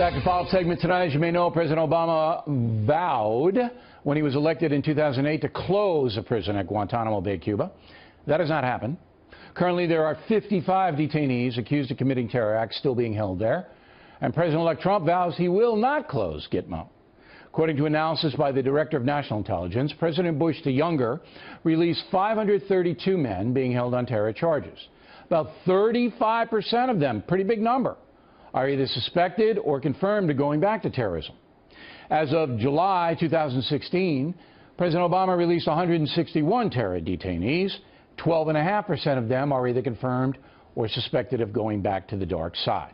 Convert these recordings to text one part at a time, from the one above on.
Back to follow-up segment tonight. As you may know, President Obama vowed when he was elected in 2008 to close a prison at Guantanamo Bay, Cuba. That has not happened. Currently, there are 55 detainees accused of committing terror acts still being held there. And President-elect Trump vows he will not close Gitmo. According to analysis by the Director of National Intelligence, President Bush the Younger released 532 men being held on terror charges. About 35% of them, pretty big number, are either suspected or confirmed of going back to terrorism. As of July 2016, President Obama released 161 terror detainees. 12.5% of them are either confirmed or suspected of going back to the dark side.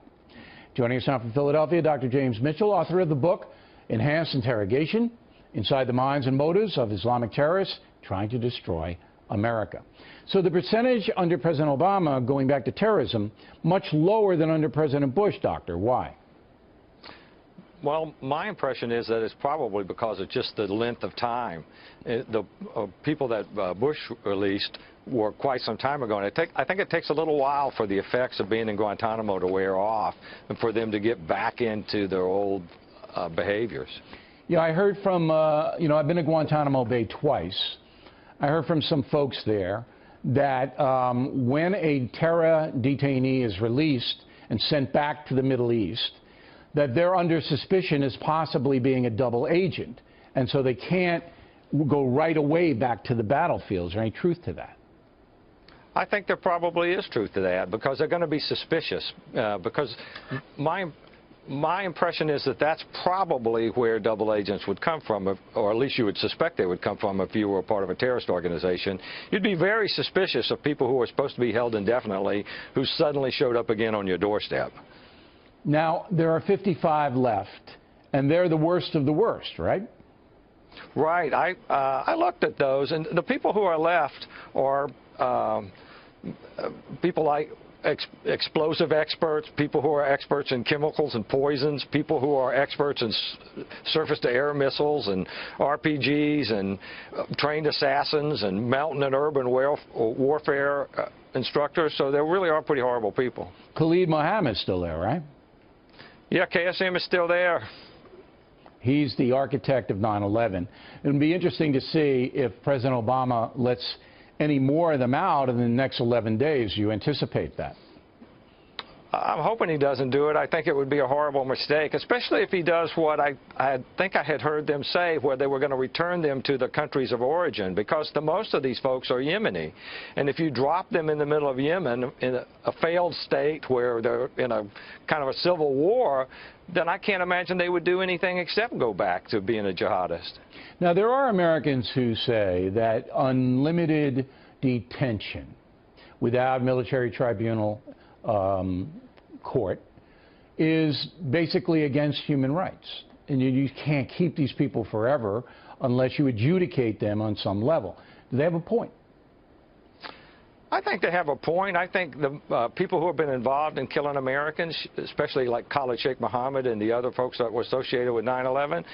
Joining us now from Philadelphia, Dr. James Mitchell, author of the book Enhanced Interrogation: Inside the Minds and Motives of Islamic Terrorists Trying to Destroy America. So the percentage under President Obama going back to terrorism, much lower than under President Bush, Doctor. Why? Well, my impression is that it's probably because of just the length of time. The people that Bush released were quite some time ago, and I think it takes a little while for the effects of being in Guantanamo to wear off and for them to get back into their old behaviors. Yeah, I heard from, I've been to Guantanamo Bay twice. I heard from some folks there that when a terror detainee is released and sent back to the Middle East, that they're under suspicion as possibly being a double agent, and so they can't go right away back to the battlefield. Is there any truth to that? I think there probably is truth to that, because they're going to be suspicious. Because my impression is that that's probably where double agents would come from, or at least you would suspect they would come from if you were a part of a terrorist organization. You'd be very suspicious of people who are supposed to be held indefinitely who suddenly showed up again on your doorstep. Now, there are 55 left, and they're the worst of the worst, right? Right. I looked at those, and the people who are left are people like explosive experts, people who are experts in chemicals and poisons, people who are experts in surface-to-air missiles and RPGs and trained assassins and mountain and urban warfare instructors. So they really are pretty horrible people. Khalid Mohammed's still there, right? Yeah, KSM is still there. He's the architect of 9/11. It would be interesting to see if President Obama lets any more of them out in the next 11 days. You anticipate that? I'm hoping he doesn't do it. I think it would be a horrible mistake, especially if he does what I think I had heard them say, where they were going to return them to the countries of origin, because most of these folks are Yemeni. And if you drop them in the middle of Yemen, in a failed state where they're in a kind of a civil war, then I can't imagine they would do anything except go back to being a jihadist. Now, there are Americans who say that unlimited detention without military tribunal court is basically against human rights. And you can't keep these people forever unless you adjudicate them on some level. Do they have a point? I think they have a point. I think the people who have been involved in killing Americans, especially like Khalid Sheikh Mohammed and the other folks that were associated with 9/11,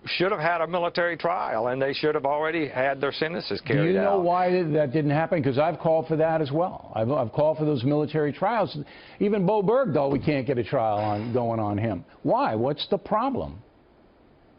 should have had a military trial, and they should have already had their sentences carried out. Do you know why that didn't happen? Because I've called for that as well. I've called for those military trials. Even Bo Bergdahl, we can't get a trial going on him. Why? What's the problem?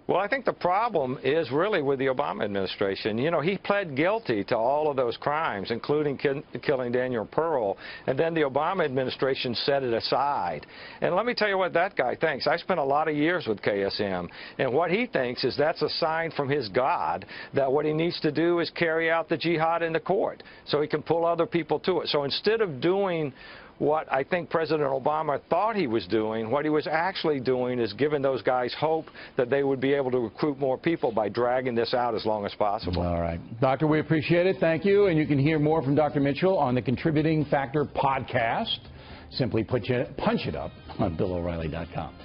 Well, I think the problem is really with the Obama administration. You know, he pled guilty to all of those crimes, including killing Daniel Pearl, and then the Obama administration set it aside. And let me tell you what that guy thinks. I spent a lot of years with KSM, and what he thinks is that's a sign from his God that what he needs to do is carry out the jihad in the court so he can pull other people to it. So instead of doing what I think President Obama thought he was doing, what he was actually doing is giving those guys hope that they would be able to recruit more people by dragging this out as long as possible. All right. Doctor, we appreciate it. Thank you. And you can hear more from Dr. Mitchell on the Contributing Factor podcast. Simply punch it up on BillO'Reilly.com.